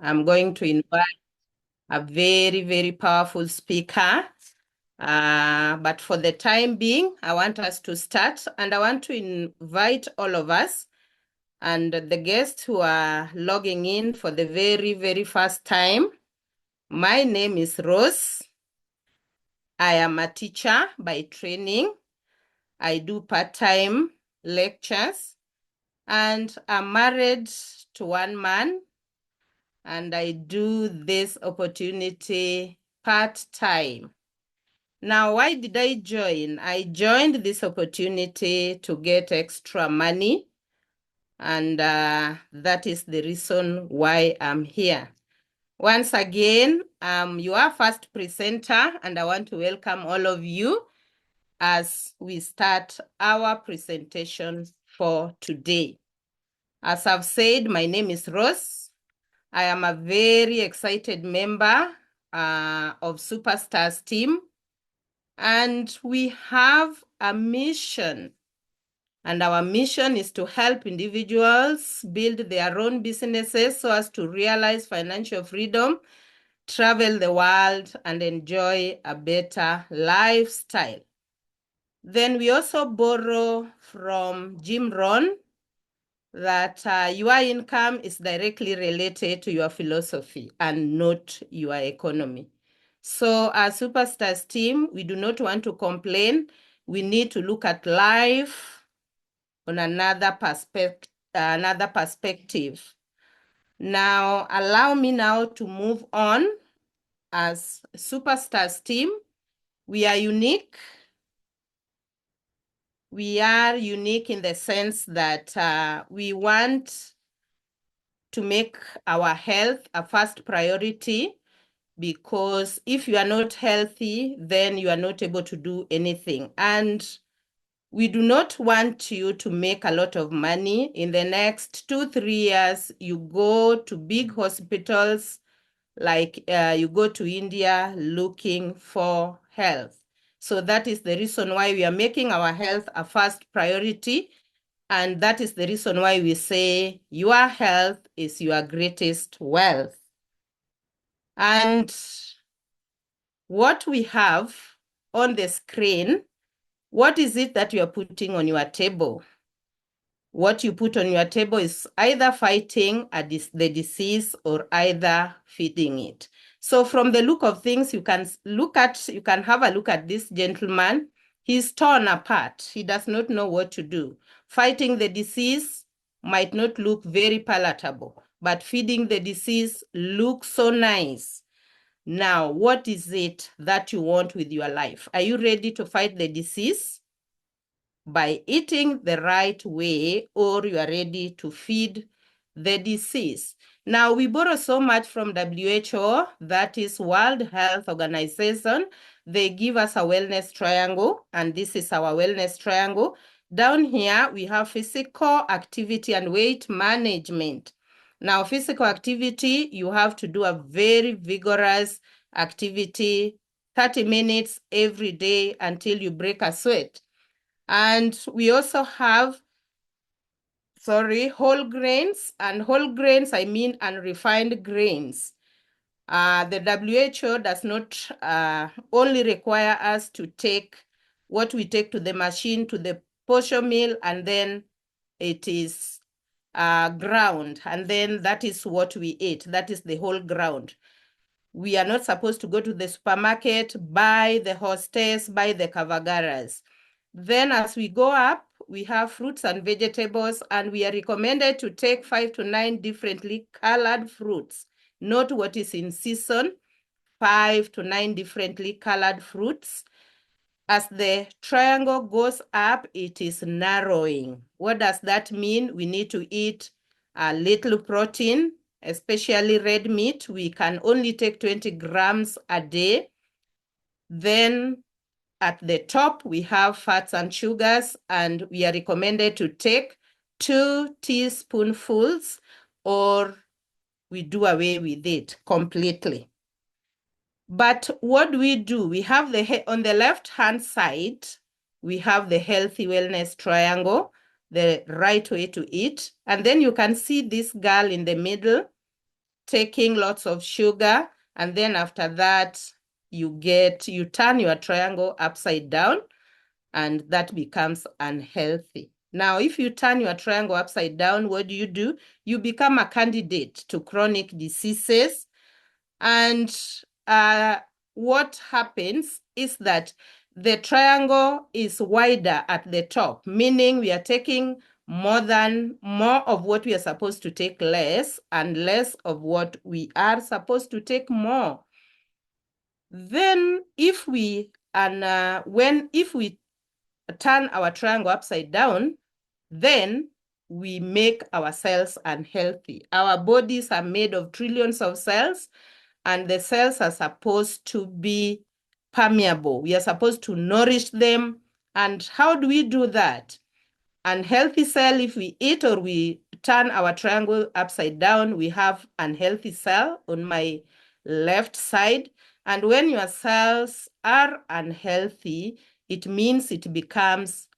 I'm going to invite a very, very powerful speaker. But for the time being, I want us to start, and I want to invite all of us and the guests who are logging in for the very, very first time. My name is Rose. I am a teacher by training. I do part-time lectures, and I'm married to one man, and I do this opportunity part-time. Now, why did I join? I joined this opportunity to get extra money, and that is the reason why I'm here. Once again, you are first presenter, and I want to welcome all of you as we start our presentation for today. As I've said, my name is Rose. I am a very excited member of Superstars team, and we have a mission. And our mission is to help individuals build their own businesses so as to realize financial freedom, travel the world, and enjoy a better lifestyle. Then we also borrow from Jim Rohn that your income is directly related to your philosophy and not your economy. So as Superstars team, we do not want to complain. We need to look at life on another perspective. Now, allow me now to move on. As Superstars team, we are unique. We are unique in the sense that we want to make our health a first priority, because if you are not healthy, then you are not able to do anything. And we do not want you to make a lot of money. In the next 2-3 years, you go to big hospitals, like you go to India looking for health. So that is the reason why we are making our health a first priority. And that is the reason why we say your health is your greatest wealth. And what we have on the screen, what is it that you are putting on your table? What you put on your table is either fighting the disease or either feeding it. So from the look of things, you can have a look at this gentleman. He's torn apart. He does not know what to do. Fighting the disease might not look very palatable, but feeding the disease looks so nice. Now, what is it that you want with your life? Are you ready to fight the disease by eating the right way, or you are ready to feed the disease? Now, we borrow so much from WHO, that is World Health Organization. They give us a wellness triangle, and this is our wellness triangle. Down here, we have physical activity and weight management. Now, physical activity, you have to do a very vigorous activity, 30 minutes every day until you break a sweat. And we also have, whole grains. And whole grains, I mean unrefined grains. The WHO does not only require us to take what we take to the machine, to the portion mill, and then it is ground. And then that is what we eat. That is the whole ground. We are not supposed to go to the supermarket, buy the hostess, buy the kavagaras. Then as we go up, we have fruits and vegetables, and we are recommended to take 5 to 9 differently colored fruits, not what is in season, 5 to 9 differently colored fruits. As the triangle goes up, it is narrowing. What does that mean? We need to eat a little protein, especially red meat. We can only take 20 grams a day. Then at the top, we have fats and sugars, and we are recommended to take 2 teaspoonfuls, or we do away with it completely. But what do? We have on the left-hand side, we have the healthy wellness triangle, the right way to eat. And then you can see this girl in the middle. taking lots of sugar, and then after that, you turn your triangle upside down, and that becomes unhealthy. Now, if you turn your triangle upside down, what do? You become a candidate to chronic diseases. And what happens is that the triangle is wider at the top, meaning we are taking more of what we are supposed to take less, and less of what we are supposed to take more. Then if we turn our triangle upside down, then we make our cells unhealthy. Our bodies are made of trillions of cells, and the cells are supposed to be permeable. We are supposed to nourish them. And how do we do that? Unhealthy cell, if we eat or we turn our triangle upside down, we have unhealthy cell on my left side. And when your cells are unhealthy, it means it becomes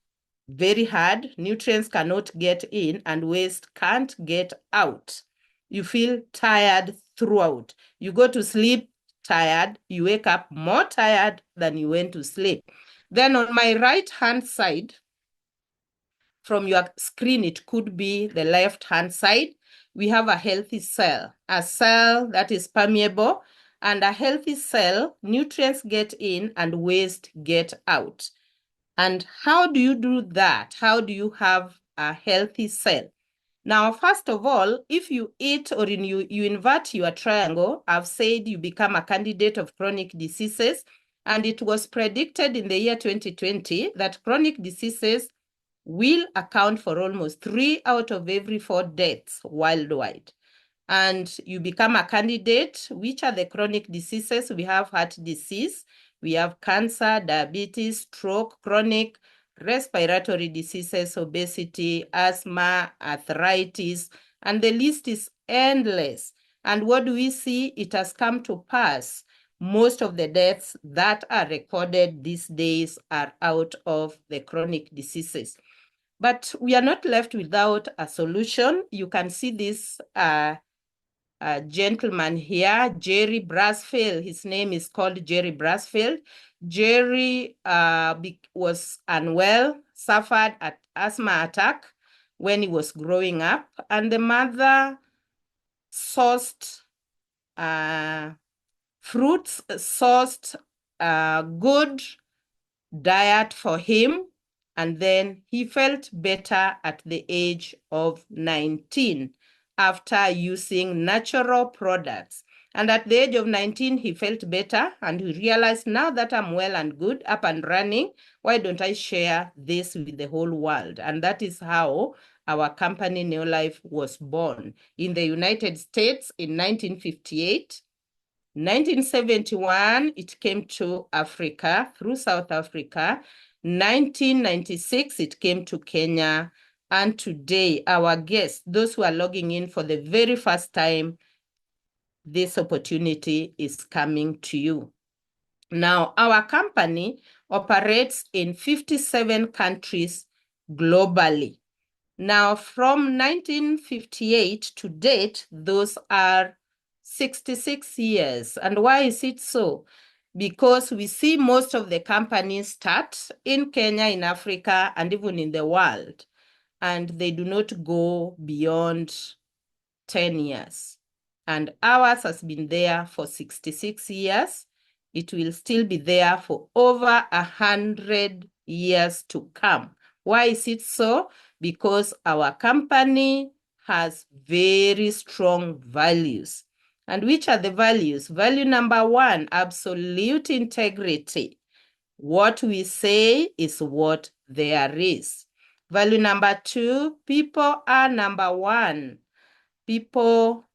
very hard. Nutrients cannot get in and waste can't get out. You feel tired throughout. You go to sleep tired. You wake up more tired than you went to sleep. Then on my right-hand side, from your screen, it could be the left-hand side, we have a healthy cell, a cell that is permeable, and a healthy cell, nutrients get in and waste get out. And how do you do that? How do you have a healthy cell? Now, first of all, if you eat or you invert your triangle, I've said you become a candidate of chronic diseases. And it was predicted in the year 2020 that chronic diseases will account for almost 3 out of every 4 deaths worldwide. And you become a candidate. Which are the chronic diseases? We have heart disease, we have cancer, diabetes, stroke, chronic respiratory diseases, obesity, asthma, arthritis, and the list is endless. And what do we see? It has come to pass. Most of the deaths that are recorded these days are out of the chronic diseases. But we are not left without a solution. You can see this gentleman here, Jerry Brasfield. His name is called Jerry Brasfield. Jerry was unwell, suffered an asthma attack when he was growing up, and the mother sourced fruits, sourced good diet for him, and then he felt better at the age of 19 after using natural products. And at the age of 19, he felt better, and he realized, now that I'm well and good, up and running, why don't I share this with the whole world? And that is how our company Neolife was born. In the United States in 1958, 1971, it came to Africa through South Africa. 1996, it came to Kenya. And today, our guests, those who are logging in for the very first time, this opportunity is coming to you. Now, our company operates in 57 countries globally. Now, from 1958 to date, those are 66 years. And why is it so? Because we see most of the companies start in Kenya, in Africa, and even in the world, and they do not go beyond 10 years. And ours has been there for 66 years. It will still be there for over 100 years to come. Why is it so? Because our company has very strong values. And which are the values? Value number 1, absolute integrity. What we say is what there is. Value number 2, people are number 1. People,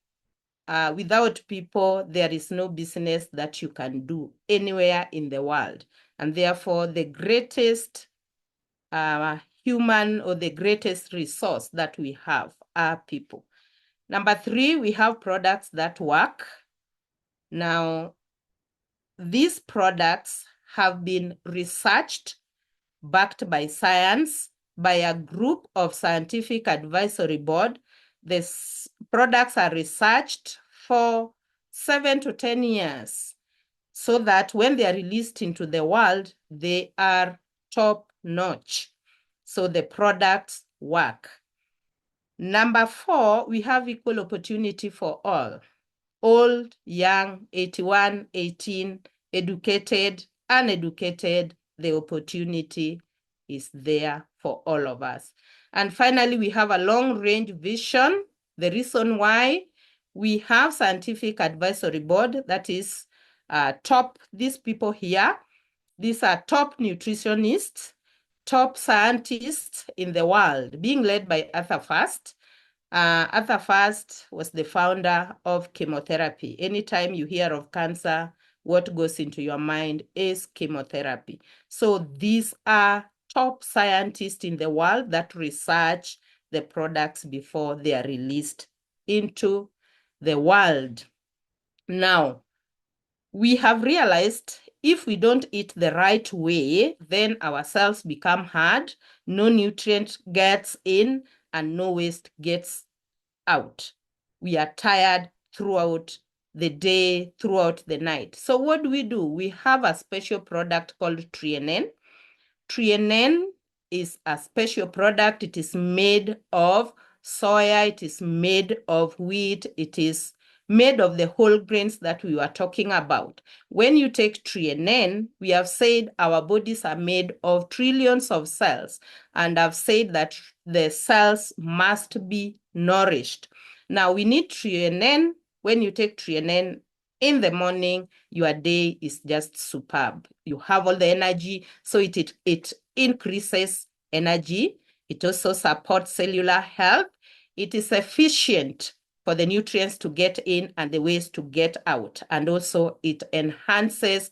without people, there is no business that you can do anywhere in the world. And therefore, the greatest human or the greatest resource that we have are people. Number 3, we have products that work. Now, these products have been researched, backed by science, by a group of scientific advisory board. These products are researched for 7 to 10 years, so that when they are released into the world, they are top notch. So the products work. Number 4, we have equal opportunity for all. Old, young, 81, 18, educated, uneducated, the opportunity is there for all of us. And finally, we have a long-range vision. The reason why we have scientific advisory board, that is these people here, these are top nutritionists, top scientists in the world, being led by Arthur First. Arthur First was the founder of chemotherapy. Anytime you hear of cancer, what goes into your mind is chemotherapy. So these are top scientists in the world that research the products before they are released into the world. Now, we have realized if we don't eat the right way, then our cells become hard, no nutrient gets in, and no waste gets out. We are tired throughout the day, throughout the night. So what do? We have a special product called Trienen. Trienen is a special product. It is made of soya. It is made of wheat. It is made of the whole grains that we were talking about. When you take Trienen, we have said our bodies are made of trillions of cells, and I've said that the cells must be nourished. Now, we need Trienen. When you take Trienen in the morning, your day is just superb. You have all the energy, so it increases energy. It also supports cellular health. It is efficient for the nutrients to get in and the waste to get out. And also it enhances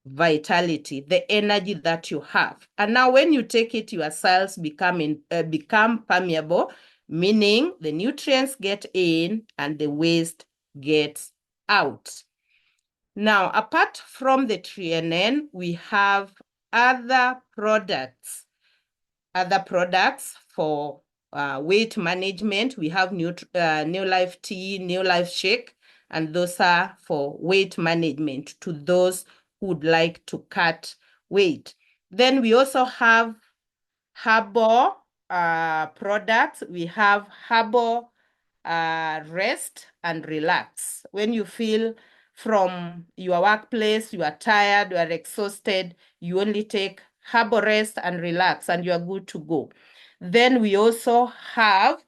vitality, the energy that you have. And now when you take it, your cells become permeable, meaning the nutrients get in and the waste gets out. Now, apart from the Trienen, we have other products for weight management. We have New Life Tea, New Life Shake, and those are for weight management to those who would like to cut weight. Then we also have herbal products. We have herbal rest and relax. When you feel from your workplace, you are tired, you are exhausted, you only take herbal rest and relax and you are good to go. Then we also have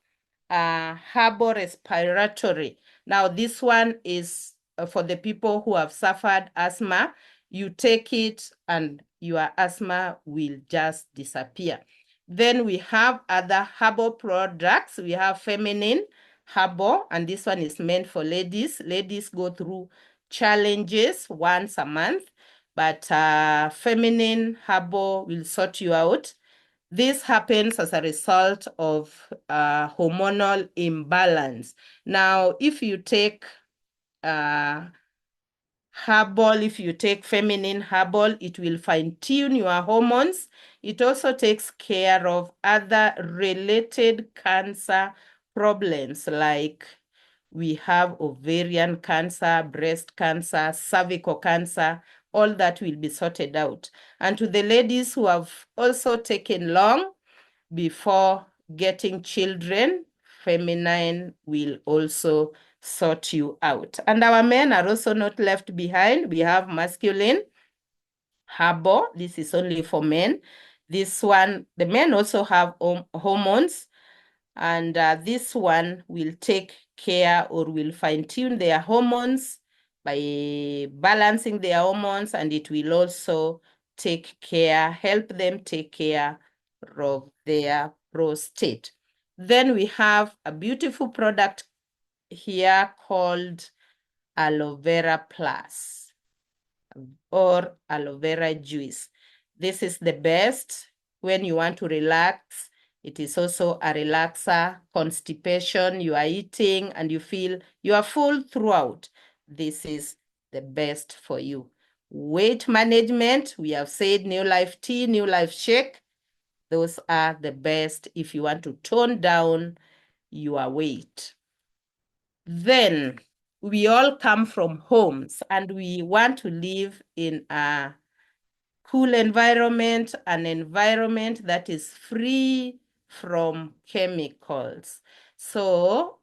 herbal respiratory. Now this one is for the people who have suffered asthma. You take it and your asthma will just disappear. Then we have other herbal products. We have feminine herbal, and this one is meant for ladies. Ladies go through challenges once a month, but feminine herbal will sort you out. This happens as a result of hormonal imbalance. Now, if you take herbal, if you take feminine herbal, it will fine-tune your hormones. It also takes care of other related cancer problems like we have ovarian cancer, breast cancer, cervical cancer, all that will be sorted out. And to the ladies who have also taken long before getting children, feminine will also sort you out. And our men are also not left behind. We have masculine herbal. This is only for men. This one, the men also have hormones, and this one will take care or will fine-tune their hormones by balancing their hormones, and it will also help them take care of their prostate. Then we have a beautiful product here called aloe vera plus or aloe vera juice. This is the best when you want to relax. It is also a relaxer, constipation, you are eating and you feel you are full throughout. This is the best for you. Weight management, we have said New Life Tea, New Life Shake. Those are the best if you want to tone down your weight. Then we all come from homes and we want to live in a cool environment, an environment that is free from chemicals. So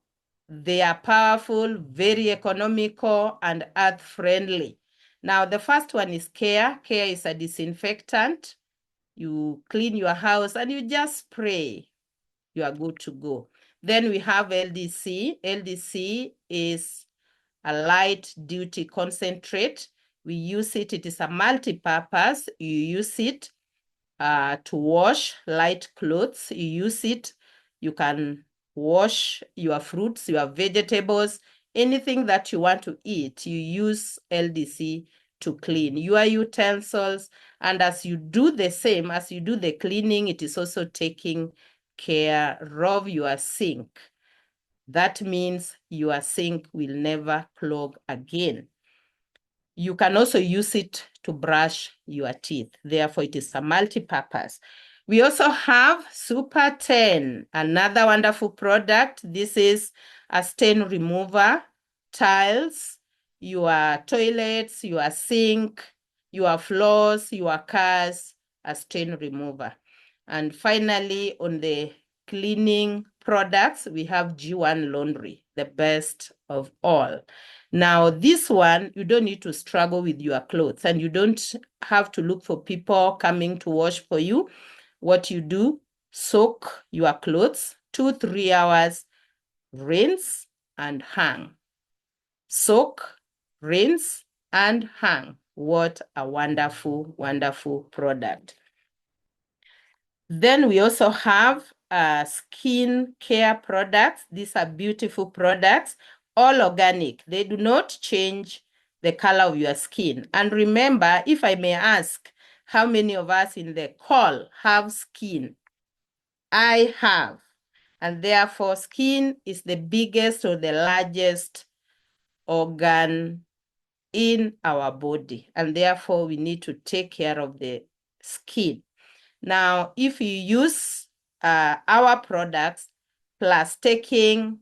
they are powerful, very economical, and earth-friendly. Now, the first one is Care. Care is a disinfectant. You clean your house and you just spray. You are good to go. Then we have LDC. LDC is a light duty concentrate. We use it, it is a multi-purpose. You use it to wash light clothes. You use it, you can wash your fruits, your vegetables, anything that you want to eat. You use LDC to clean your utensils. And as you do the same, as you do the cleaning, it is also taking care of your sink. That means your sink will never clog again. You can also use it to brush your teeth. Therefore, it is a multi-purpose. We also have Super 10, another wonderful product. This is a stain remover, tiles, your toilets, your sink, your floors, your cars, a stain remover. And finally, on the cleaning products, we have G1 Laundry, the best of all. Now, this one, you don't need to struggle with your clothes and you don't have to look for people coming to wash for you. What you do, soak your clothes 2-3 hours, rinse and hang. Soak, rinse and hang. What a wonderful, wonderful product. Then we also have skin care products. These are beautiful products, all organic. They do not change the color of your skin. And remember, if I may ask, how many of us in the call have skin? I have. And therefore, skin is the biggest or the largest organ in our body. And therefore, we need to take care of the skin. Now, if you use our products plus taking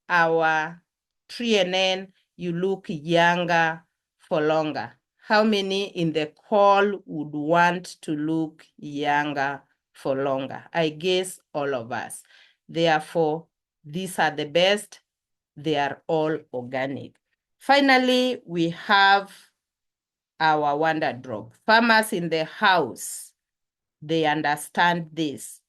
our 3NN, you look younger for longer. How many in the call would want to look younger for longer? I guess all of us. Therefore, these are the best. They are all organic. Finally, we have our Wonder Drop. Farmers in the house, they understand this.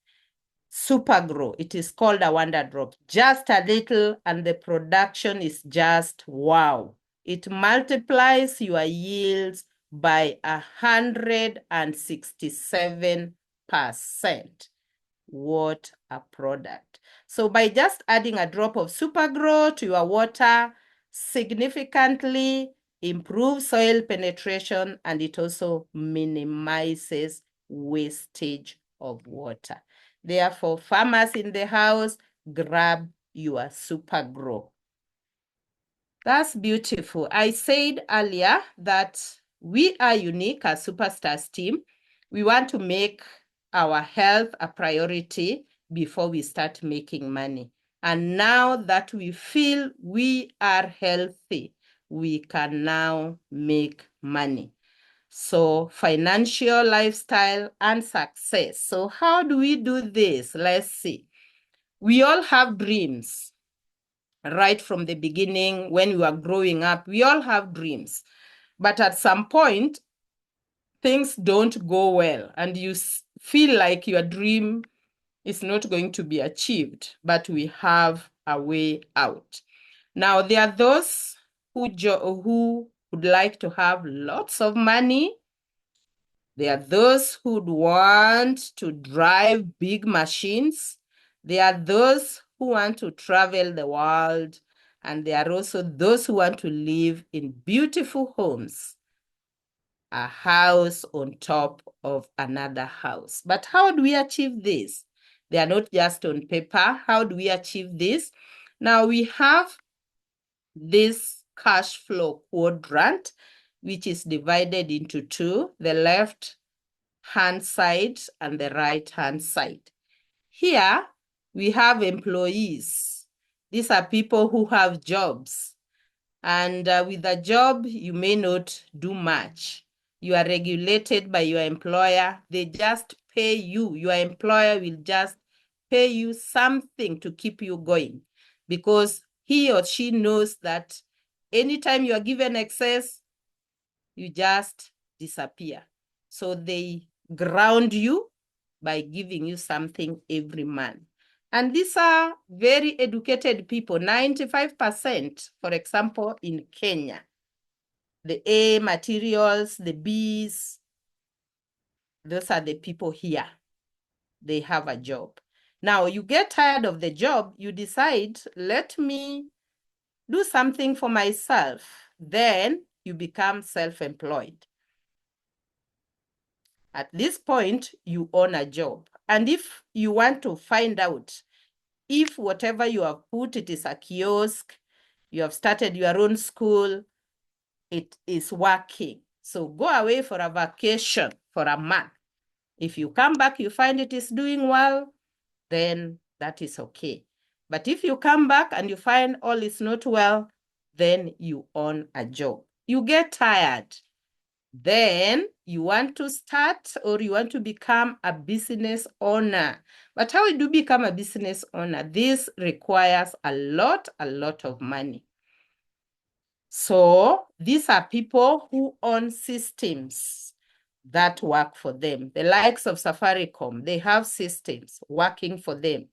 Super grow, it is called a Wonder Drop. Just a little and the production is just wow. It multiplies your yields by 167%. What a product. So by just adding a drop of Super Grow to your water, significantly improves soil penetration and it also minimizes wastage of water. Therefore, farmers in the house, grab your Super Grow. That's beautiful. I said earlier that we are unique as Superstars team. We want to make our health a priority before we start making money. And now that we feel we are healthy, we can now make money. So financial, lifestyle, and success. So how do we do this? Let's see. We all have dreams. Right from the beginning, when we were growing up, we all have dreams. But at some point, things don't go well and you feel like your dream is not going to be achieved, but we have a way out. Now, there are those who would like to have lots of money. There are those who would want to drive big machines. There are those who want to travel the world. And there are also those who want to live in beautiful homes, a house on top of another house. But how do we achieve this? They are not just on paper. How do we achieve this? Now we have this cash flow quadrant, which is divided into two, the left-hand side and the right-hand side. Here, we have employees. These are people who have jobs. And with a job, you may not do much. You are regulated by your employer. They just pay you. Your employer will just pay you something to keep you going, because he or she knows that anytime you are given excess, you just disappear. So they ground you by giving you something every month. And these are very educated people, 95%, for example, in Kenya. The A materials, the Bs, those are the people here. They have a job. Now you get tired of the job, you decide, let me do something for myself. Then you become self-employed. At this point, you own a job. And if you want to find out if whatever you have put, it is a kiosk, you have started your own school, it is working. So go away for a vacation for a month. If you come back, you find it is doing well, then that is okay. But if you come back and you find all is not well, then you own a job. You get tired. Then you want to start or you want to become a business owner. But how do you become a business owner? This requires a lot of money. So these are people who own systems that work for them. The likes of Safaricom, they have systems working for them.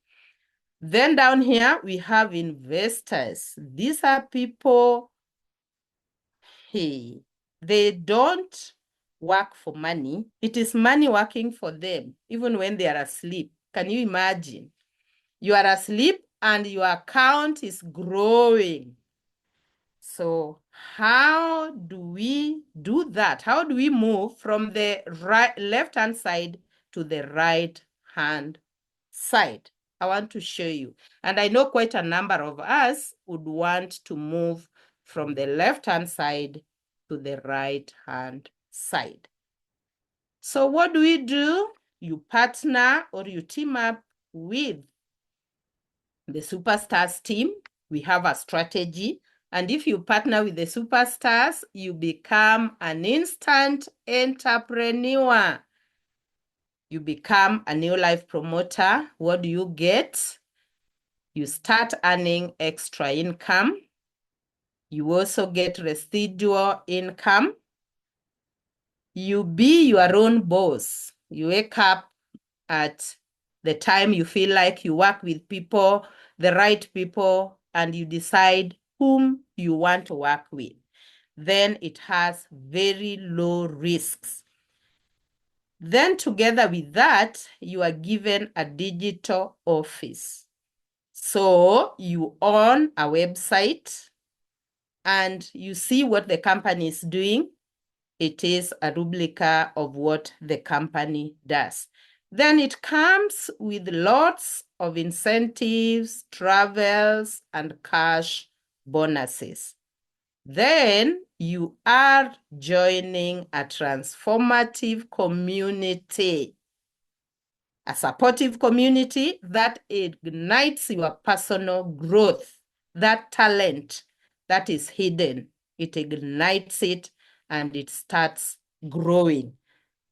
Then down here, we have investors. These are people, hey, they don't work for money. It is money working for them, even when they are asleep. Can you imagine? You are asleep and your account is growing. So how do we do that? How do we move from the left-hand side to the right-hand side? I want to show you. And I know quite a number of us would want to move from the left-hand side to the right-hand side. So what do? You partner or you team up with the superstars team. We have a strategy. And if you partner with the superstars, you become an instant entrepreneur. You become a new life promoter. What do you get? You start earning extra income. You also get residual income. You be your own boss. You wake up at the time you feel like, you work with people, the right people, and you decide whom you want to work with. Then it has very low risks. Then together with that, you are given a digital office. So you own a website and you see what the company is doing. It is a replica of what the company does. Then it comes with lots of incentives, travels, and cash bonuses. Then you are joining a transformative community, a supportive community that ignites your personal growth, that talent that is hidden. It ignites it and it starts growing.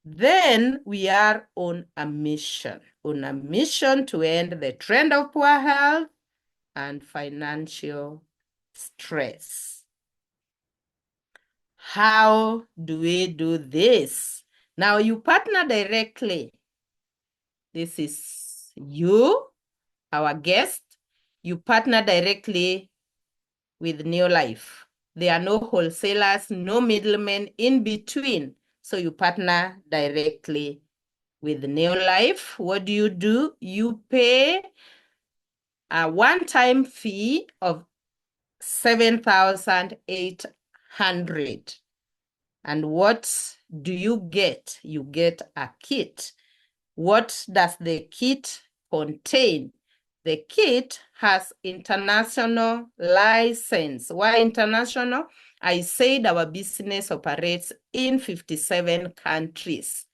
Then we are on a mission to end the trend of poor health and financial stress. How do we do this? Now you partner directly. This is you, our guest. You partner directly with New Life. There are no wholesalers, no middlemen in between. So you partner directly with New Life. What do? You pay a one-time fee of 7,800. And what do you get? You get a kit. What does the kit contain? The kit has international license. Why international? I said our business operates in 57 countries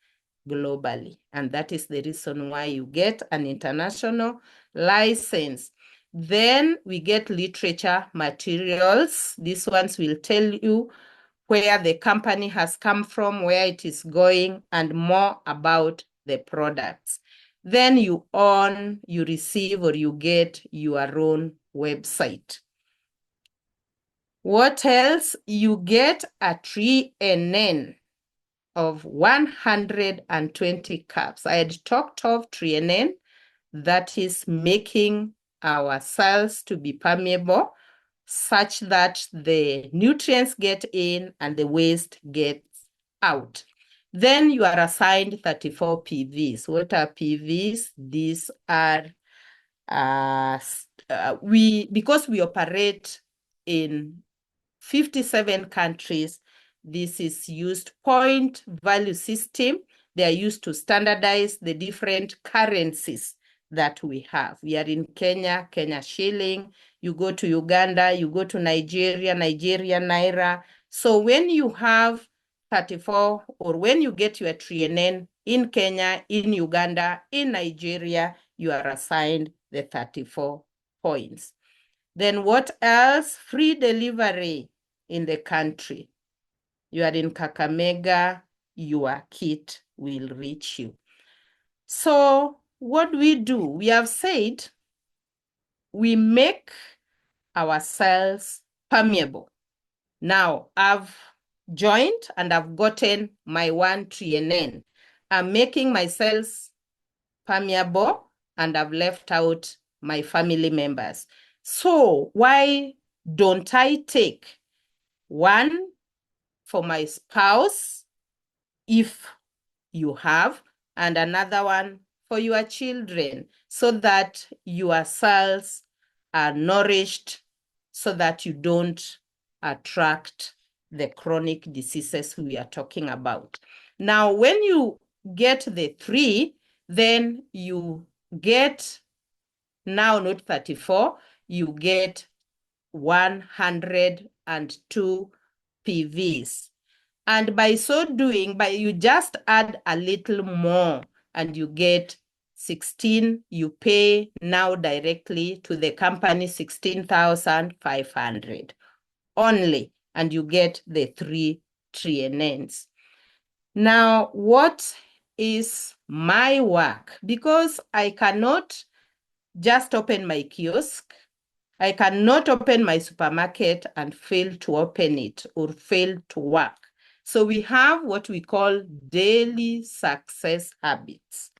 globally. And that is the reason why you get an international license. Then we get literature materials. These ones will tell you where the company has come from, where it is going, and more about the products. Then you receive, or you get your own website. What else? You get a 3NN of 120 cups. I had talked of 3NN, that is making our cells to be permeable such that the nutrients get in and the waste gets out. Then you are assigned 34 PVs. What are PVs? These are, because we operate in 57 countries, this is used point value system. They are used to standardize the different currencies that we have. We are in Kenya, Kenya shilling. You go to Uganda, you go to Nigeria, Nigeria naira. So when you have 34, or when you get your 3NN in Kenya, in Uganda, in Nigeria, you are assigned the 34 points. Then what else? Free delivery in the country. You are in Kakamega, your kit will reach you. So what do? We have said we make our cells permeable. Now I've joined and I've gotten my 1 3NN. I'm making my cells permeable and I've left out my family members. So why don't I take one for my spouse, if you have, and another one for your children, so that your cells are nourished, so that you don't attract the chronic diseases we are talking about. Now, when you get the 3, then you get, now not 34, you get 102 PVs. And by so doing, you just add a little more and you get 16, you pay now directly to the company 16,500 only, and you get the 3 3NNs. Now, what is my work? Because I cannot just open my kiosk, I cannot open my supermarket and fail to open it or fail to work. So we have what we call daily success habits.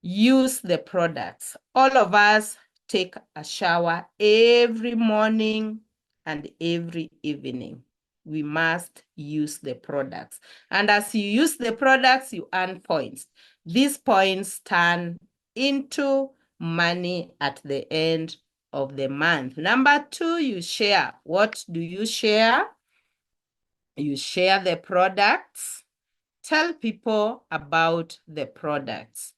Use the products. All of us take a shower every morning and every evening. We must use the products. And as you use the products, you earn points. These points turn into money at the end of the month. Number 2, you share. What do you share? You share the products. Tell people about the products.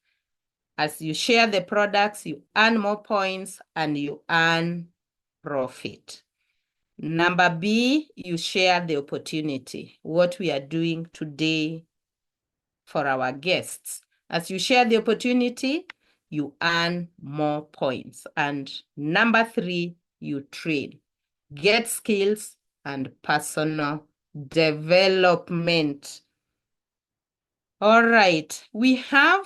As you share the products, you earn more points and you earn profit. Number B, you share the opportunity. What we are doing today for our guests. As you share the opportunity, you earn more points. And number 3, you train. Get skills and personal development. All right, we have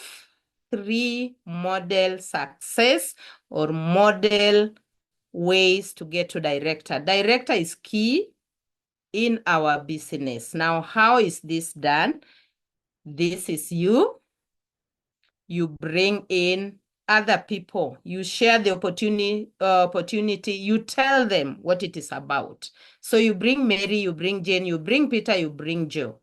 3 model success or model ways to get to director. Director is key in our business. Now, how is this done? This is you. You bring in other people. You share the opportunity. You tell them what it is about. So you bring Mary, you bring Jane, you bring Peter, you bring Joe.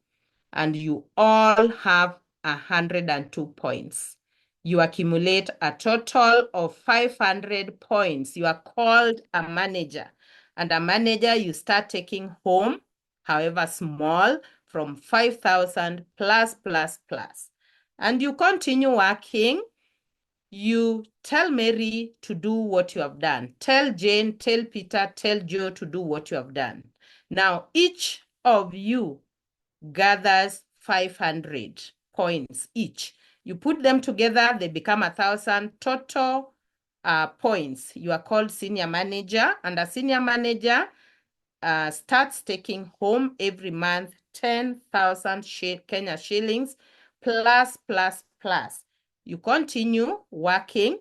And you all have 102 points. You accumulate a total of 500 points. You are called a manager. And a manager, you start taking home, however small, from 5,000 plus, plus, plus. And you continue working. You tell Mary to do what you have done. Tell Jane, tell Peter, tell Joe to do what you have done. Now, each of you gathers 500 points each. You put them together, they become 1,000 total. points, you are called senior manager, and a senior manager starts taking home every month 10,000 Kenya shillings plus, plus, plus. You continue working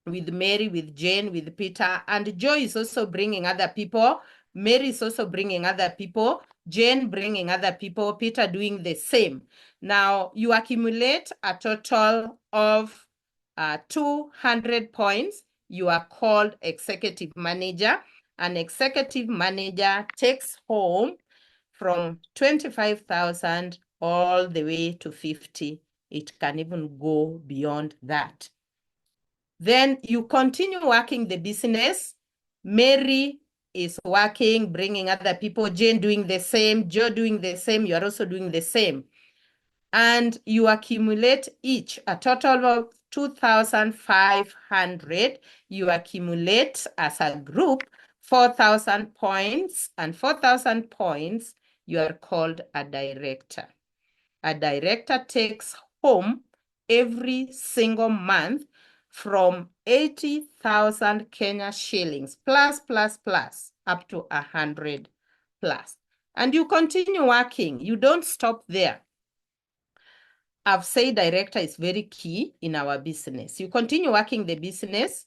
with Mary, with Jane, with Peter, and Joy is also bringing other people. Mary is also bringing other people. Jane bringing other people. Peter doing the same. Now, you accumulate a total of 200 points. You are called executive manager. An executive manager takes home from 25,000 all the way to 50. It can even go beyond that. Then you continue working the business. Mary is working, bringing other people. Jane doing the same. Joe doing the same. You are also doing the same. And you accumulate each a total of 2,500. You accumulate as a group 4,000 points. And 4,000 points, you are called a director. A director takes home every single month from 80,000 Kenya shillings plus, plus, plus, up to 100 plus. And you continue working. You don't stop there. I've said director is very key in our business. You continue working the business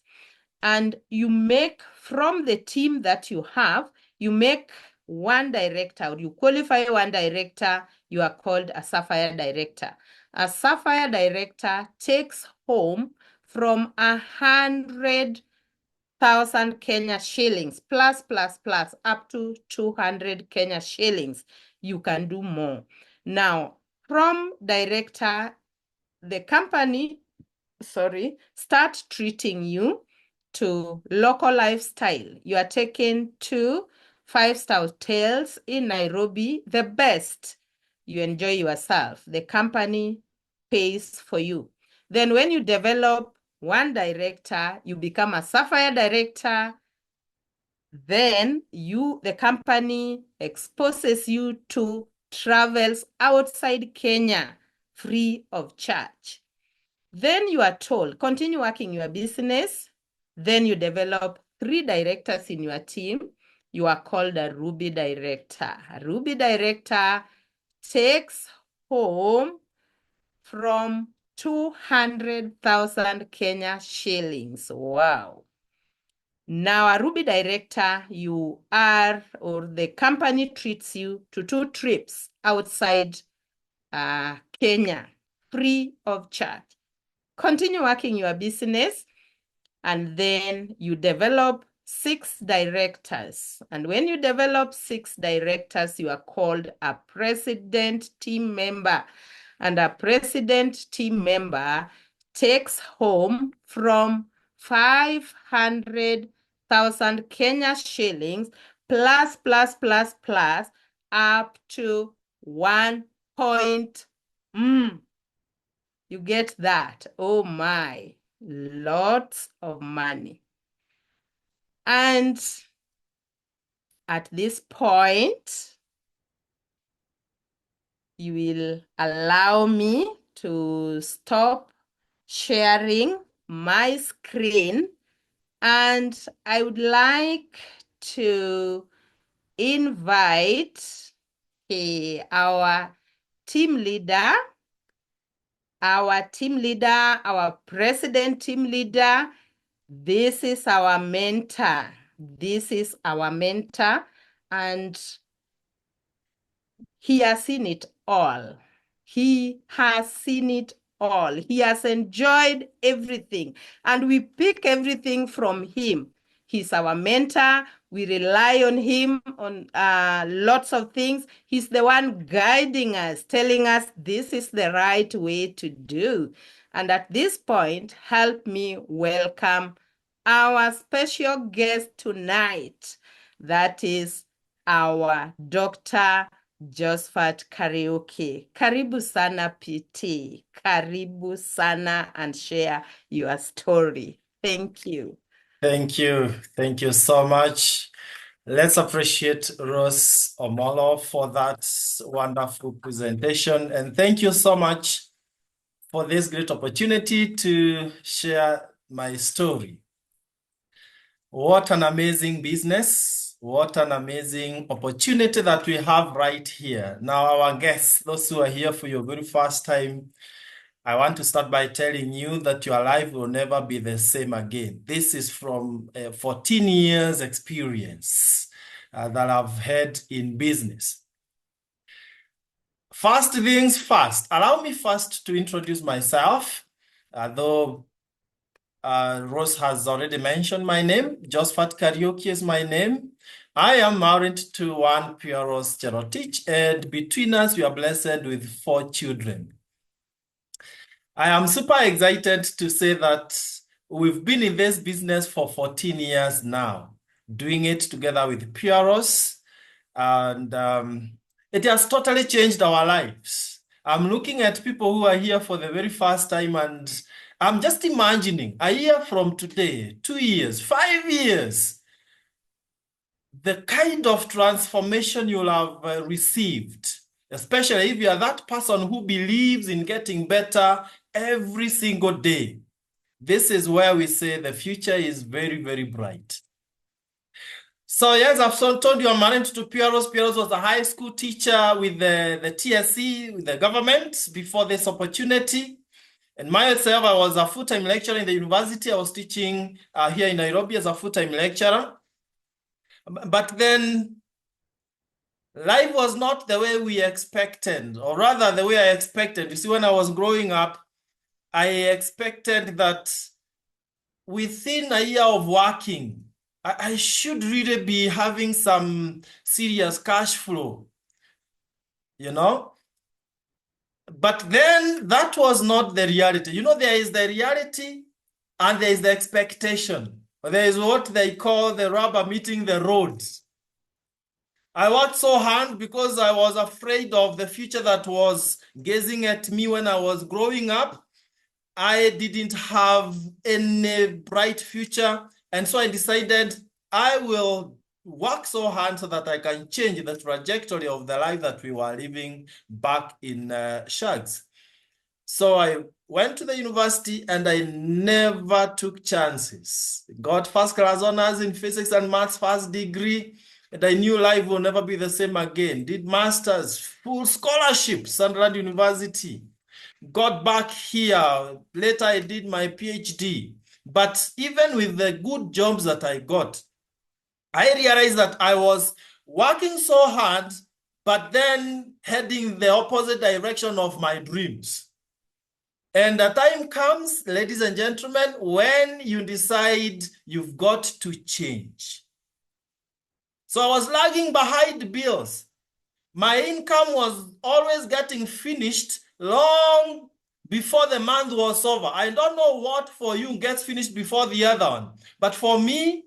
and you make from the team that you have, you make one director, or you qualify one director, you are called a sapphire director. A sapphire director takes home from 100,000 Kenya shillings plus, plus, plus, up to 200 Kenya shillings. You can do more. Now, from director, the company, start treating you to local lifestyle. You are taken to 5-star hotels in Nairobi, the best. You enjoy yourself. The company pays for you. Then when you develop one director, you become a sapphire director. Then the company exposes you to travels outside Kenya free of charge. Then you are told, continue working your business. Then you develop 3 directors in your team. You are called a Ruby director. A Ruby director takes home from 200,000 Kenya shillings. Wow. Now, a Ruby director, you are, or the company treats you to 2 trips outside Kenya, free of charge. Continue working your business, and then you develop 6 directors. And when you develop 6 directors, you are called a president team member. And a president team member takes home from 500,000 Kenya shillings plus, plus, plus, plus, up to 1 point. You get that? Oh my, lots of money. And at this point, you will allow me to stop sharing my screen, and I would like to invite our team leader, our president team leader. This is our mentor. And he has seen it all. He has seen it all. He has enjoyed everything, and we pick everything from him. He's our mentor. We rely on him on lots of things. He's the one guiding us, telling us this is the right way to do. And at this point, help me welcome our special guest tonight. That is our Dr. Josphat Kariuki. Karibu sana PT. Karibu sana, and share your story. Thank you. Thank you. Thank you so much. Let's appreciate Rose Omolo for that wonderful presentation. And thank you so much for this great opportunity to share my story. What an amazing business. What an amazing opportunity that we have right here. Now, our guests, those who are here for your very first time, I want to start by telling you that your life will never be the same again. This is from 14 years experience that I've had in business. First things first, allow me first to introduce myself, though Rose has already mentioned my name. Josphat Kariuki is my name. I am married to one pure Rose Cherotich, and between us, we are blessed with 4 children. I am super excited to say that we've been in this business for 14 years now, doing it together with Puros, and it has totally changed our lives. I'm looking at people who are here for the very first time, and I'm just imagining a year from today, 2 years, 5 years, the kind of transformation you'll have received, especially if you are that person who believes in getting better every single day. This is where we say the future is very, very bright. So yes, I've told you I'm married to Pieros. Pieros was a high school teacher with the TSC, with the government before this opportunity. And myself, I was a full-time lecturer in the university. I was teaching here in Nairobi as a full-time lecturer. But then life was not the way we expected, or rather the way I expected. You see, when I was growing up, I expected that within a year of working, I should really be having some serious cash flow, you know? But then that was not the reality. You know, there is the reality and there is the expectation. There is what they call the rubber meeting the road. I worked so hard because I was afraid of the future that was gazing at me when I was growing up. I didn't have any bright future. And so I decided I will work so hard so that I can change the trajectory of the life that we were living back in Shags. So I went to the university and I never took chances. Got first class honors in physics and maths, first degree, and I knew life will never be the same again. Did masters, full scholarship, Sunderland University. Got back here. Later, I did my PhD. But even with the good jobs that I got, I realized that I was working so hard, but then heading the opposite direction of my dreams. And the time comes, ladies and gentlemen, when you decide you've got to change. So I was lagging behind bills. My income was always getting finished long before the month was over. I don't know what for you gets finished before the other one. But for me,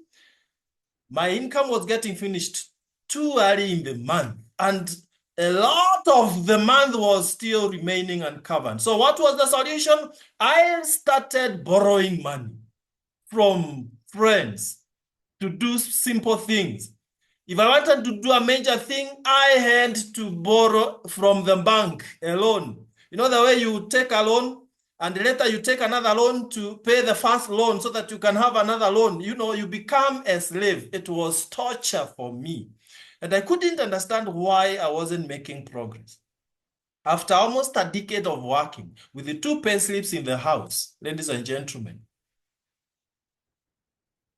my income was getting finished too early in the month. And a lot of the month was still remaining uncovered. So what was the solution? I started borrowing money from friends to do simple things. If I wanted to do a major thing, I had to borrow from the bank a loan. You know the way you take a loan and later you take another loan to pay the first loan so that you can have another loan. You know, you become a slave. It was torture for me. And I couldn't understand why I wasn't making progress. After almost a decade of working with the 2 pay slips in the house, ladies and gentlemen,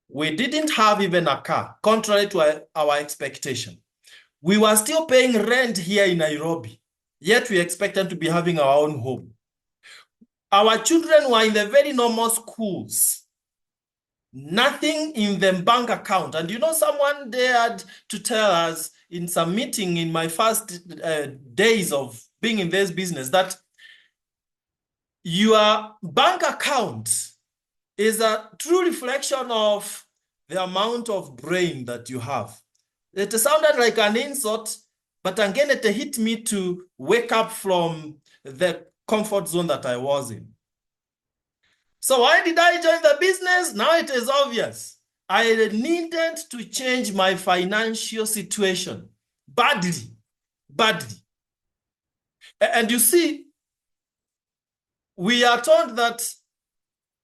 we didn't have even a car, contrary to our expectation. We were still paying rent here in Nairobi, yet we expected to be having our own home. Our children were in the very normal schools, nothing in the bank account. And you know, someone dared to tell us in some meeting in my first days of being in this business that your bank account is a true reflection of the amount of brain that you have. It sounded like an insult, but again, it hit me to wake up from the comfort zone that I was in. So why did I join the business? Now it is obvious. I needed to change my financial situation badly. And you see, we are told that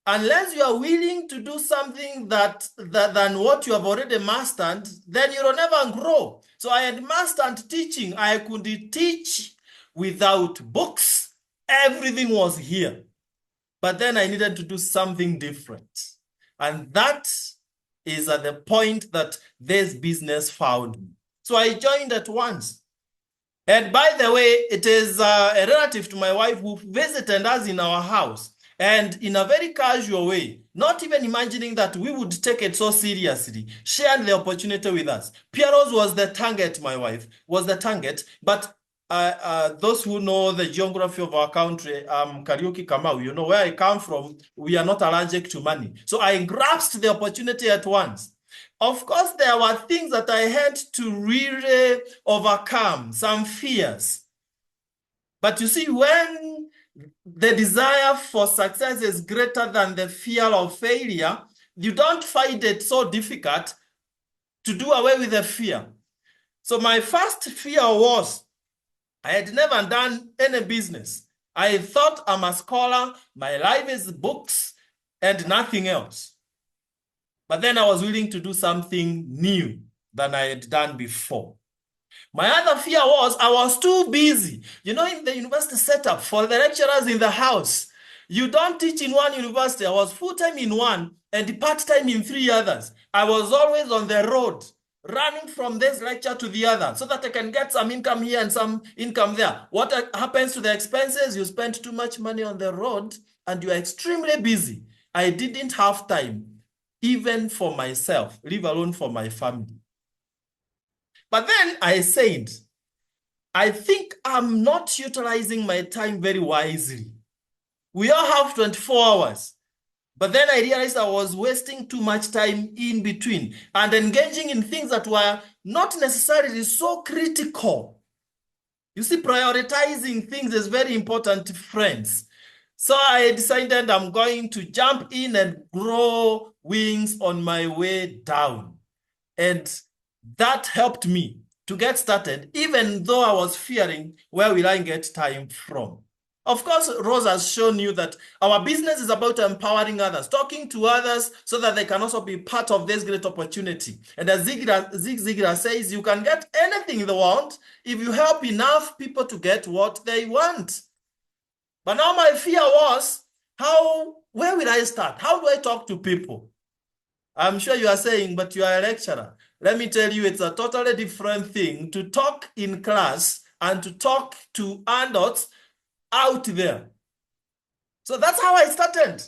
unless you are willing to do something than what you have already mastered, then you'll never grow. So I had mastered teaching. I could teach without books. Everything was here. But then I needed to do something different. And that is at the point that this business found me. So I joined at once. And by the way, it is a relative to my wife who visited us in our house, and in a very casual way, not even imagining that we would take it so seriously, shared the opportunity with us. Piero's was the target, my wife was the target, but those who know the geography of our country, Kariuki Kamau, you know where I come from, we are not allergic to money. So I grasped the opportunity at once. Of course, there were things that I had to really overcome, some fears. But you see, when the desire for success is greater than the fear of failure, you don't find it so difficult to do away with the fear. So my first fear was I had never done any business. I thought I'm a scholar, my life is books and nothing else. But then I was willing to do something new than I had done before. My other fear was I was too busy. You know, in the university setup for the lecturers in the house, you don't teach in one university. I was full-time in one and part-time in three others. I was always on the road, running from this lecture to the other so that I can get some income here and some income there. What happens to the expenses? You spend too much money on the road and you are extremely busy. I didn't have time even for myself, leave alone for my family. But then I said, I think I'm not utilizing my time very wisely. We all have 24 hours. But then I realized I was wasting too much time in between and engaging in things that were not necessarily so critical. You see, prioritizing things is very important, friends. So I decided I'm going to jump in and grow wings on my way down. And that helped me to get started, even though I was fearing where will I get time from. Of course, Rose has shown you that our business is about empowering others, talking to others so that they can also be part of this great opportunity. And as Zig Ziglar says, you can get anything they want if you help enough people to get what they want. But now my fear was, where will I start? How do I talk to people? I'm sure you are saying, but you are a lecturer. Let me tell you, it's a totally different thing to talk in class and to talk to adults out there. So that's how I started.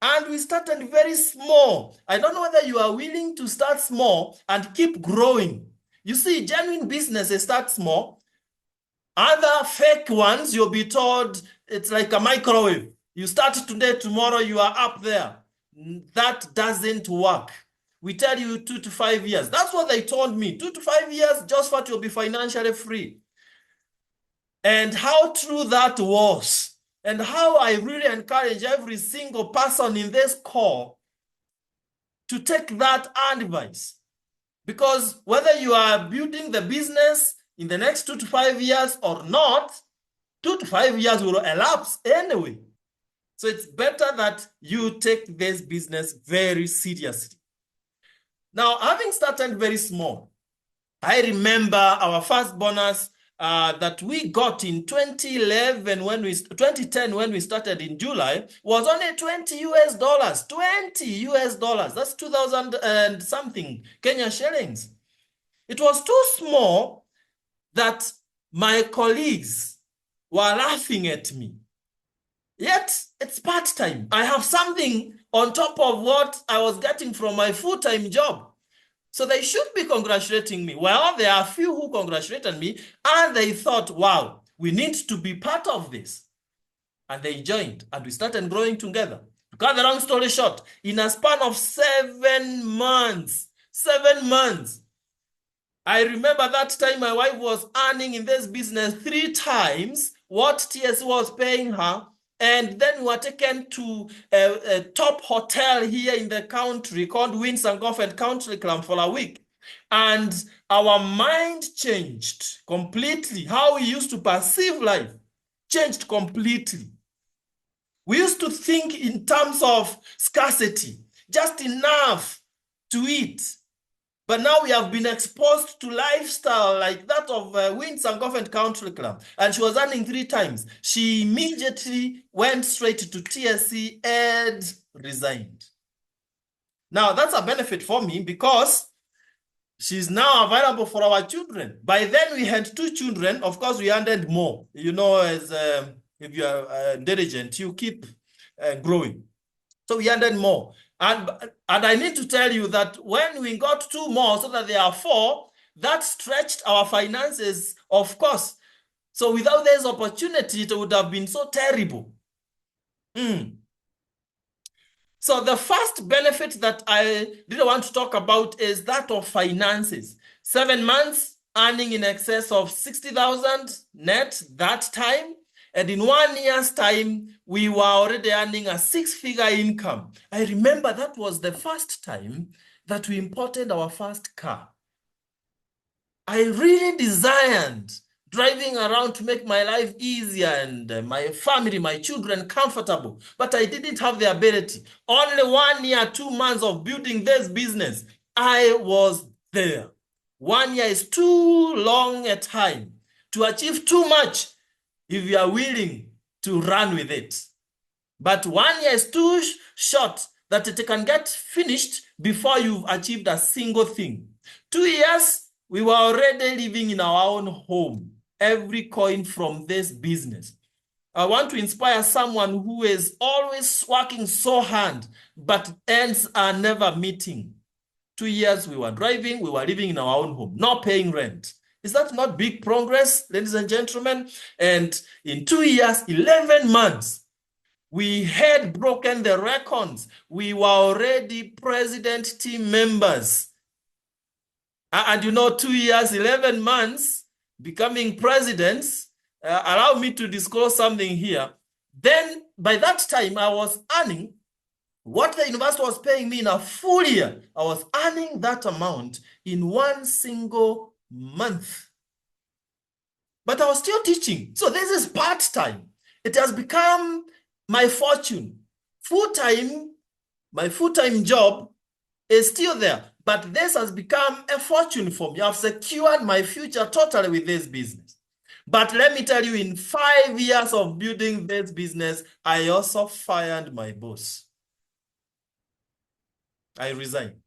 And we started very small. I don't know whether you are willing to start small and keep growing. You see, genuine businesses start small. Other fake ones, you'll be told it's like a microwave. You start today, tomorrow you are up there. That doesn't work. We tell you 2 to 5 years. That's what they told me. 2 to 5 years, Josphat will be financially free. And how true that was. And how I really encourage every single person in this call to take that advice. Because whether you are building the business in the next 2 to 5 years or not, 2 to 5 years will elapse anyway. So it's better that you take this business very seriously. Now, having started very small, I remember our first bonus that we got in 2010 when we started in July was only 20 US dollars. 20 US dollars. That's 2,000 and something Kenya shillings. It was too small that my colleagues were laughing at me. Yet it's part-time. I have something on top of what I was getting from my full-time job. So they should be congratulating me. Well, there are a few who congratulated me and they thought, wow, we need to be part of this. And they joined and we started growing together. To cut the long story short, in a span of 7 months, I remember that time my wife was earning in this business 3 times what TSC was paying her. And then we were taken to a top hotel here in the country called Windsor Golf and Country Club for a week. And our mind changed completely. How we used to perceive life changed completely. We used to think in terms of scarcity, just enough to eat. But now we have been exposed to lifestyle like that of Wins and Government Country Club. And she was earning 3 times. She immediately went straight to TSC and resigned. Now, that's a benefit for me because she's now available for our children. By then, we had 2 children. Of course, we earned more. You know, as if you are diligent, you keep growing. So we earned more. And I need to tell you that when we got 2 more so that there are 4, that stretched our finances, of course. So without this opportunity, it would have been so terrible. So the first benefit that I really want to talk about is that of finances. 7 months earning in excess of 60,000 net that time. And in 1 year's time, we were already earning a 6-figure income. I remember that was the first time that we imported our first car. I really desired driving around to make my life easier and my family, my children comfortable. But I didn't have the ability. Only 1 year, 2 months of building this business, I was there. 1 year is too long a time to achieve too much if you are willing to run with it. But 1 year is too short that it can get finished before you've achieved a single thing. 2 years, we were already living in our own home, every coin from this business. I want to inspire someone who is always working so hard, but ends are never meeting. 2 years, we were driving, we were living in our own home, not paying rent. Is that not big progress, ladies and gentlemen? And in 2 years, 11 months, we had broken the records. We were already president team members. And you know, 2 years, 11 months, becoming presidents, allow me to disclose something here. Then, by that time, I was earning what the university was paying me in a full year. I was earning that amount in 1 single month. But I was still teaching. So this is part-time. It has become my fortune. Full-time, my full-time job is still there. But this has become a fortune for me. I've secured my future totally with this business. But let me tell you, in 5 years of building this business, I also fired my boss. I resigned.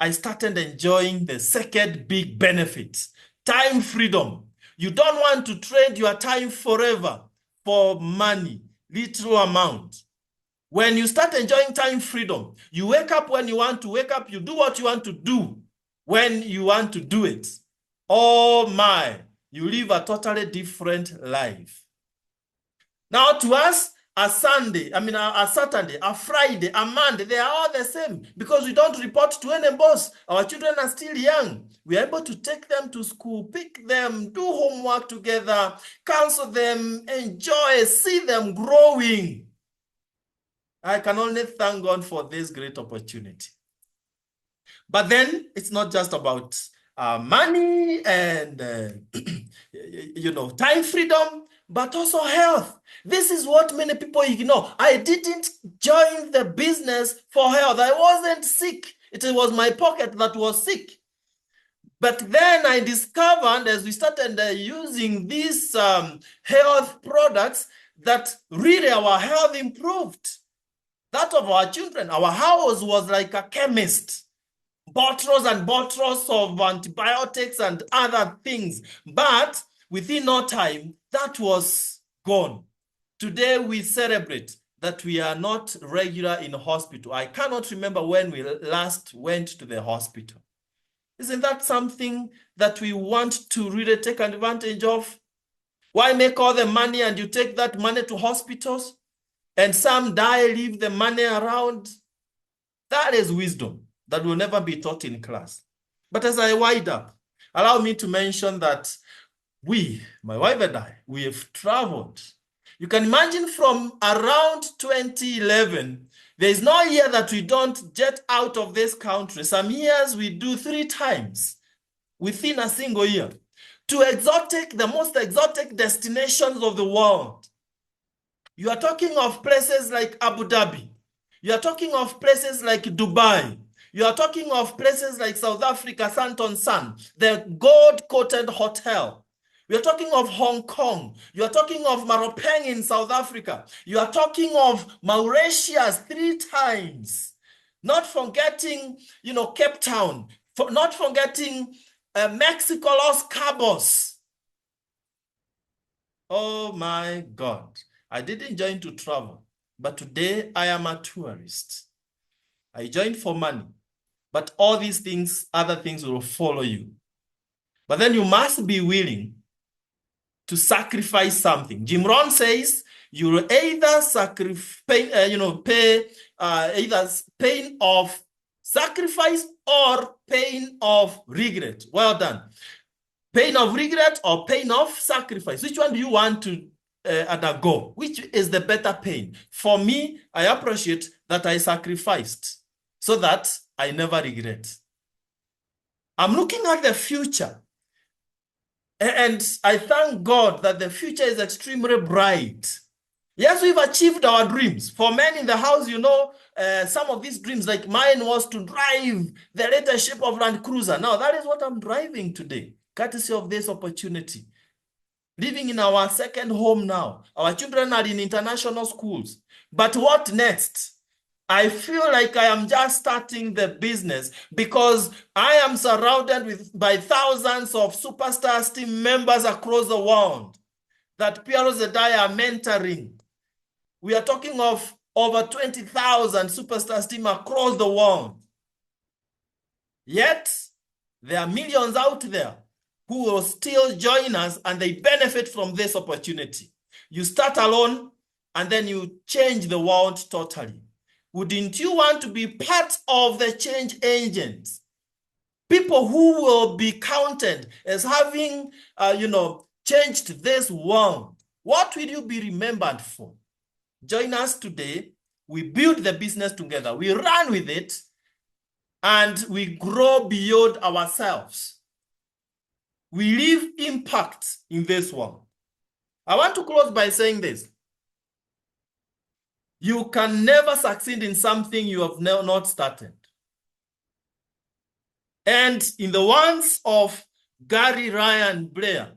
I started enjoying the second big benefit, time freedom. You don't want to trade your time forever for money, little amount. When you start enjoying time freedom, you wake up when you want to wake up, you do what you want to do when you want to do it. Oh my, you live a totally different life. Now to us, a Saturday, a Friday, a Monday, they are all the same because we don't report to any boss. Our children are still young. We are able to take them to school, pick them, do homework together, counsel them, enjoy, see them growing. I can only thank God for this great opportunity. But then it's not just about money and time freedom, but also health. This is what many people ignore. I didn't join the business for health. I wasn't sick. It was my pocket that was sick. But then I discovered as we started using these health products that really our health improved. That of our children. Our house was like a chemist. Bottles and bottles of antibiotics and other things. But within no time, that was gone. Today, we celebrate that we are not regular in hospital. I cannot remember when we last went to the hospital. Isn't that something that we want to really take advantage of? Why make all the money and you take that money to hospitals? And some die, leave the money around. That is wisdom that will never be taught in class. But as I wind up, allow me to mention that we, my wife and I, we have traveled. You can imagine from around 2011, there is no year that we don't jet out of this country. Some years we do 3 times within a single year to the most exotic destinations of the world. You are talking of places like Abu Dhabi. You are talking of places like Dubai. You are talking of places like South Africa, Santon San, the gold-coated hotel. You are talking of Hong Kong. You are talking of Maropeng in South Africa. You are talking of Mauritius 3 times. Not forgetting, Cape Town. Not forgetting Mexico, Los Cabos. Oh my God. I didn't join to travel, but today I am a tourist. I joined for money, but all these things, other things will follow you. But then you must be willing to sacrifice something. Jim Rohn says you will either pay either pain of sacrifice or pain of regret. Well done. Pain of regret or pain of sacrifice? Which one do you want to undergo? Which is the better pain? For me, I appreciate that I sacrificed so that I never regret. I'm looking at the future. And I thank God that the future is extremely bright. Yes, we've achieved our dreams. For men in the house, some of these dreams, like mine was to drive the latest shape of Land Cruiser. Now, that is what I'm driving today, courtesy of this opportunity. Living in our second home now. Our children are in international schools. But what next? I feel like I am just starting the business because I am surrounded by thousands of superstar team members across the world that Piero and I are mentoring. We are talking of over 20,000 superstar team across the world. Yet, there are millions out there who will still join us and they benefit from this opportunity. You start alone and then you change the world totally. Wouldn't you want to be part of the change agents? People who will be counted as having, changed this world. What will you be remembered for? Join us today. We build the business together. We run with it and we grow beyond ourselves. We leave impact in this world. I want to close by saying this. You can never succeed in something you have not started. And in the words of Gary Ryan Blair,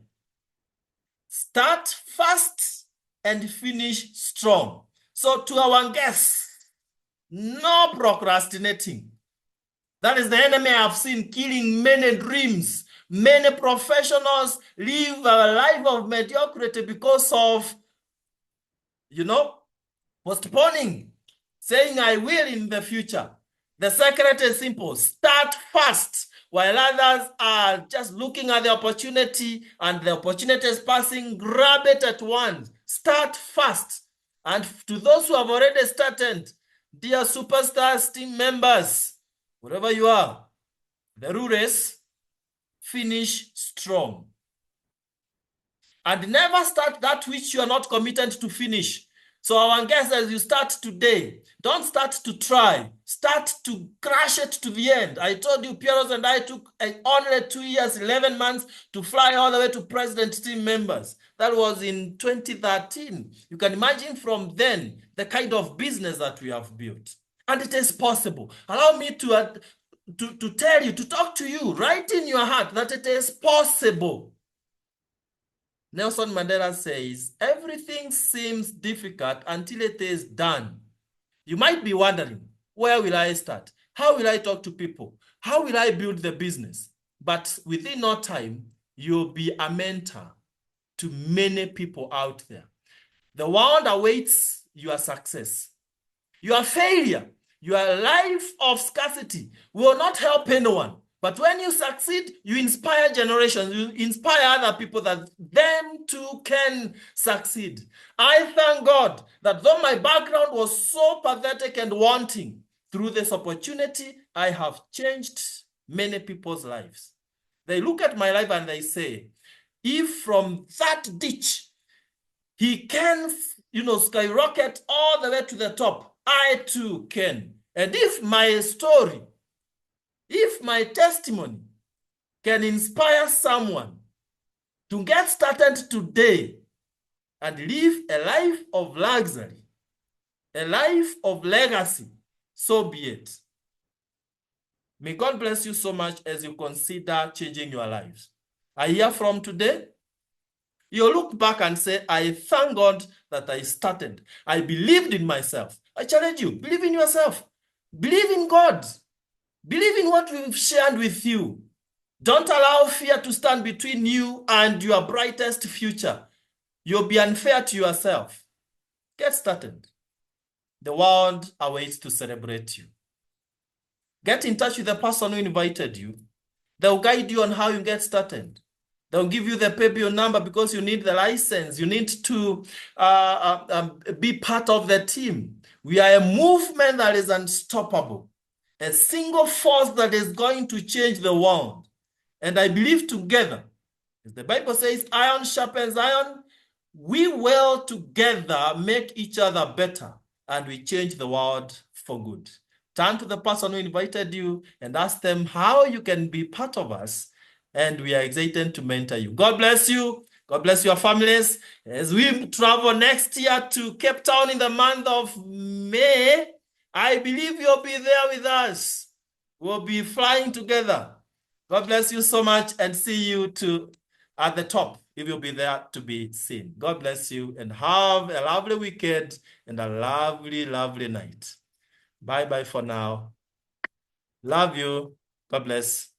start fast and finish strong. So to our guests, no procrastinating. That is the enemy I've seen killing many dreams. Many professionals live a life of mediocrity because of, postponing, saying I will in the future. The secret is simple. Start fast while others are just looking at the opportunity and the opportunity is passing. Grab it at once. Start fast. And to those who have already started, dear superstars team members, wherever you are, the rule is finish strong. And never start that which you are not committed to finish. So our guests, as you start today, don't start to try. Start to crash it to the end. I told you, Pieros and I took only 2 years, 11 months to fly all the way to president team members. That was in 2013. You can imagine from then the kind of business that we have built. And it is possible. Allow me to tell you, to talk to you right in your heart that it is possible. Nelson Mandela says, everything seems difficult until it is done. You might be wondering, where will I start? How will I talk to people? How will I build the business? But within no time, you'll be a mentor to many people out there. The world awaits your success. Your failure, your life of scarcity will not help anyone. But when you succeed, you inspire generations, you inspire other people that them too can succeed. I thank God that though my background was so pathetic and wanting, through this opportunity, I have changed many people's lives. They look at my life and they say, if from that ditch, he can, skyrocket all the way to the top, I too can. And if my story, if my testimony can inspire someone to get started today, and live a life of luxury, a life of legacy, so be it. May God bless you so much as you consider changing your lives. A year from today, you'll look back and say, I thank God that I started. I believed in myself. I challenge you, believe in yourself. Believe in God. Believe in what we've shared with you. Don't allow fear to stand between you and your brightest future. You'll be unfair to yourself. Get started. The world awaits to celebrate you. Get in touch with the person who invited you. They'll guide you on how you get started. They'll give you the PayPal number because you need the license. You need to be part of the team. We are a movement that is unstoppable, a single force that is going to change the world. And I believe together, as the Bible says, iron sharpens iron, we will together make each other better and we change the world for good. Turn to the person who invited you and ask them how you can be part of us. And we are excited to mentor you. God bless you. God bless your families. As we travel next year to Cape Town in the month of May, I believe you'll be there with us. We'll be flying together. God bless you so much and see you at the top if you'll be there to be seen. God bless you and have a lovely weekend and a lovely, lovely night. Bye-bye for now. Love you. God bless.